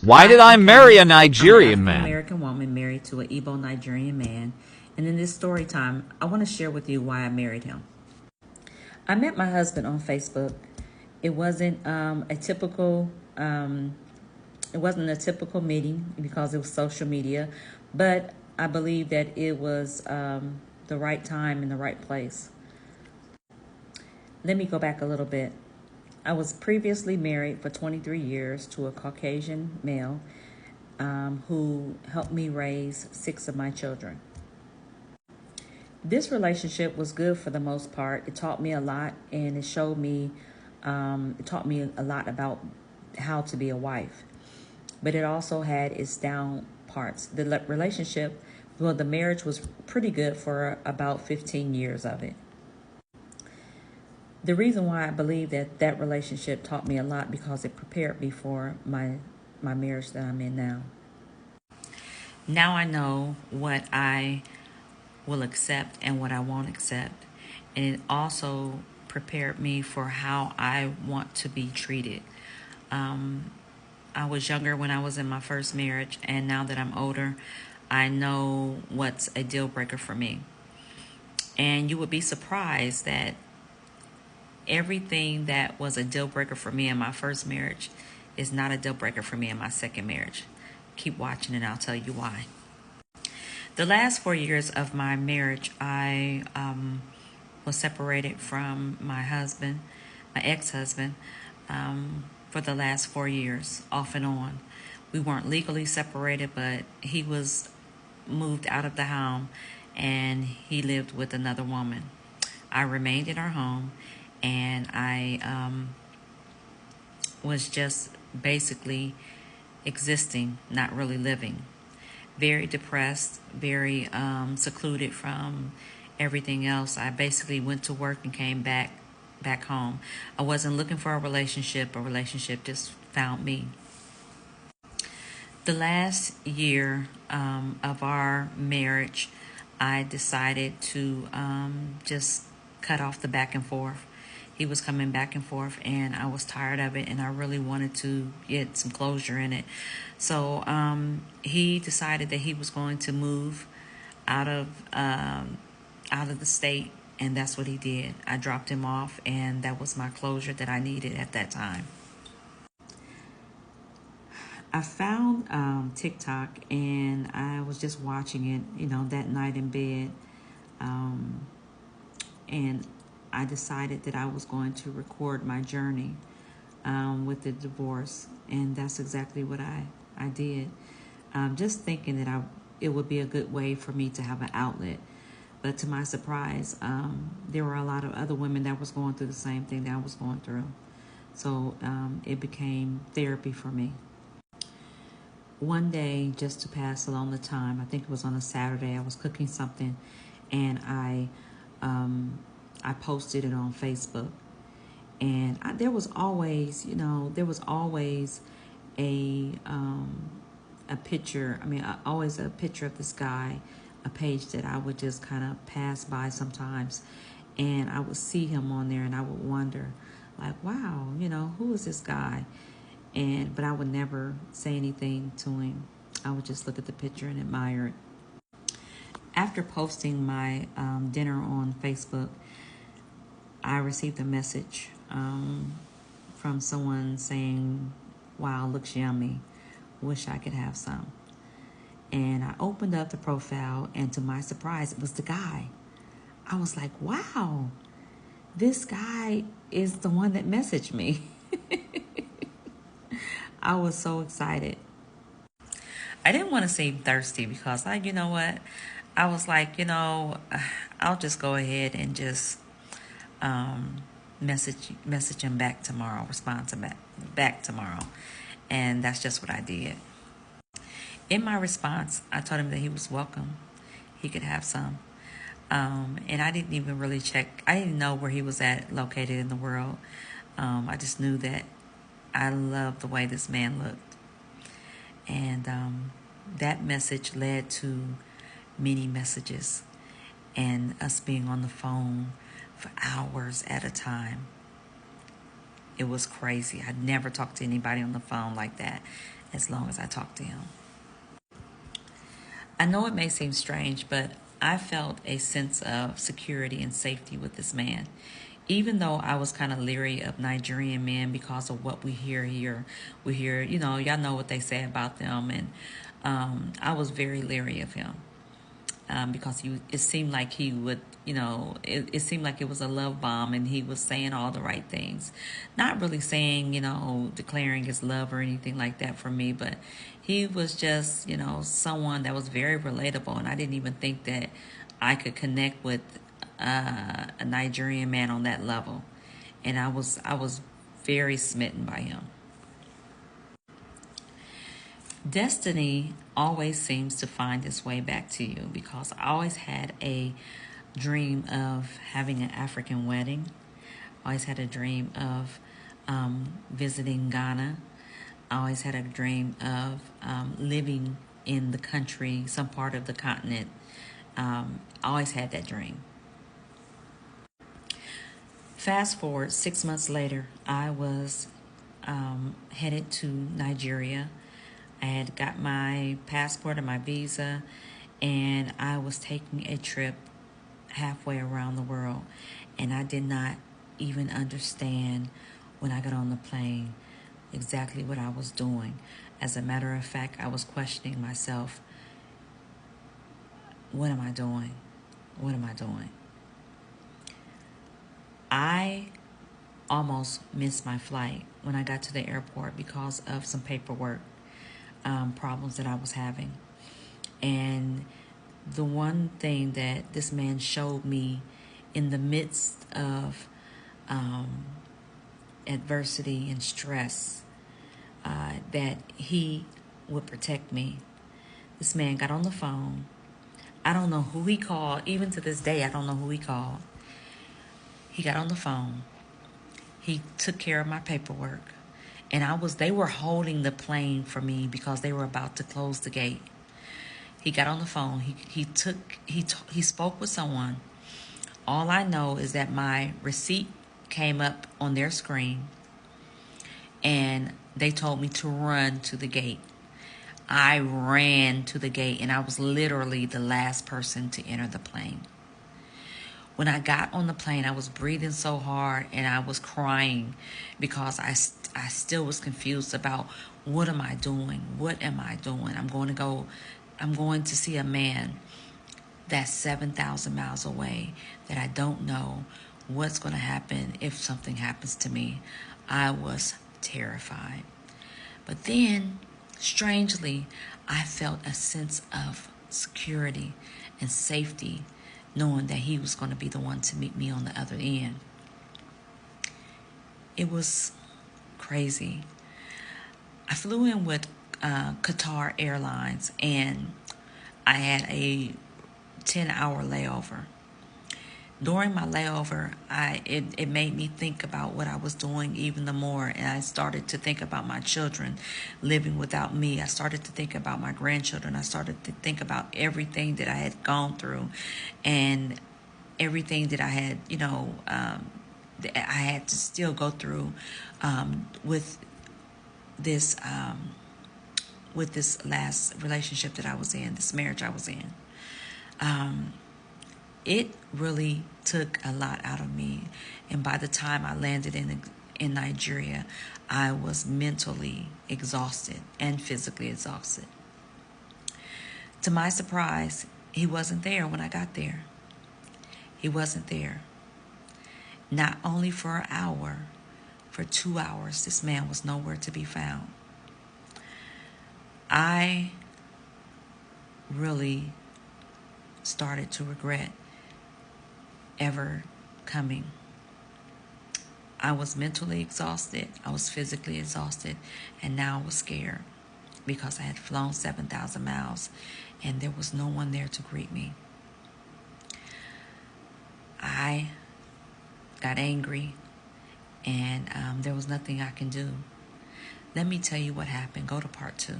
Why did I marry a Nigerian I'm an man? African-American woman married to an Igbo Nigerian man. And in this story time, I want to share with you why I married him. I met my husband on Facebook. It wasn't a typical it wasn't a typical meeting because it was social media, but I believe that it was the right time and the right place. Let me go back a little bit. I was previously married for 23 years to a Caucasian male who helped me raise 6 of my children. This relationship was good for the most part. It taught me a lot, and it taught me a lot about how to be a wife. But it also had its down parts. The relationship, well, the marriage was pretty good for about 15 years of it. The reason why I believe that that relationship taught me a lot because it prepared me for my marriage that I'm in now. Now I know what I will accept and what I won't accept. And it also prepared me for how I want to be treated. Um, I was younger when I was in my first marriage, and now that I'm older, I know what's a deal breaker for me. And you would be surprised that everything that was a deal breaker for me in my first marriage is not a deal breaker for me in my second marriage. Keep watching and I'll tell you why. The last 4 years of my marriage, I was separated from my husband, my ex-husband, for the last 4 years, off and on. We weren't legally separated, but he was moved out of the home and he lived with another woman. I remained in our home, and I was just basically existing, not really living. Very depressed, very secluded from everything else. I basically went to work and came back home. I wasn't looking for a relationship. A relationship just found me. The last year of our marriage, I decided to just cut off the back and forth. He was coming back and forth, and I was tired of it, and I really wanted to get some closure in it. So he decided that he was going to move out of out of the state, and that's what he did. I dropped him off, and that was my closure that I needed at that time. I found TikTok and I was just watching it, that night in bed. Um, and I decided that I was going to record my journey with the divorce. And that's exactly what I did. Just thinking that it would be a good way for me to have an outlet. But to my surprise, there were a lot of other women that was going through the same thing that I was going through. So it became therapy for me. One day, just to pass along the time, I think it was on a Saturday, I was cooking something, and I posted it on Facebook. And there was always, there was always a a picture. I mean, always a picture of this guy, a page that I would just kind of pass by sometimes, and I would see him on there, and I would wonder, like, wow, who is this guy? But I would never say anything to him. I would just look at the picture and admire it. After posting my dinner on Facebook, I received a message from someone saying, "Wow, looks yummy. Wish I could have some." And I opened up the profile, and to my surprise, it was the guy. I was like, "Wow, this guy is the one that messaged me." I was so excited. I didn't want to seem thirsty because you know what? I was like, I'll just go ahead and just um, message him back tomorrow, respond to back tomorrow, and that's just what I did. In my response, I told him that he was welcome. He could have some. And I didn't even really check. I didn't know where he was located in the world. I just knew that I loved the way this man looked. And that message led to many messages and us being on the phone for hours at a time. It was crazy. I'd never talked to anybody on the phone like that. as long as I talked to him. I know it may seem strange, but I felt a sense of security and safety with this man. Even though I was kind of leery of Nigerian men because of what we hear here. We hear, y'all know what they say about them. And I was very leery of him. Because it seemed like he would, it seemed like it was a love bomb and he was saying all the right things. Not really saying, declaring his love or anything like that for me, but he was just, someone that was very relatable. And I didn't even think that I could connect with a Nigerian man on that level. And I was very smitten by him. Destiny always seems to find its way back to you because I always had a dream of having an African wedding. I always had a dream of visiting Ghana. I always had a dream of living in the country, some part of the continent. I always had that dream. Fast forward 6 months later, I was headed to Nigeria. I had got my passport and my visa, and I was taking a trip halfway around the world. And I did not even understand when I got on the plane exactly what I was doing. As a matter of fact, I was questioning myself. What am I doing? What am I doing? I almost missed my flight when I got to the airport because of some paperwork problems that I was having. And the one thing that this man showed me in the midst of adversity and stress, that he would protect me. This man got on the phone. I don't know who he called. Even to this day, I don't know who he called. He got on the phone. He took care of my paperwork. And they were holding the plane for me because they were about to close the gate. He got on the phone. He spoke with someone. All I know is that my receipt came up on their screen and they told me to run to the gate. I ran to the gate and I was literally the last person to enter the plane. When I got on the plane, I was breathing so hard and I was crying because I still was confused about what am I doing? What am I doing? I'm going to see a man that's 7,000 miles away that I don't know what's going to happen if something happens to me. I was terrified. But then, strangely, I felt a sense of security and safety knowing that he was going to be the one to meet me on the other end. It was crazy. I flew in with Qatar Airlines and I had a 10-hour layover. During my layover, it made me think about what I was doing even the more, and I started to think about my children living without me. I started to think about my grandchildren. I started to think about everything that I had gone through and everything that I had, I had to still go through with this last relationship that I was in, this marriage I was in. It really took a lot out of me. And by the time I landed in Nigeria, I was mentally exhausted and physically exhausted. To my surprise, he wasn't there when I got there. He wasn't there. Not only for an hour, for 2 hours, this man was nowhere to be found. I really started to regret ever coming. I was mentally exhausted. I was physically exhausted. And now I was scared because I had flown 7,000 miles and there was no one there to greet me. I got angry and there was nothing I can do. Let me tell you what happened. Go to part 2.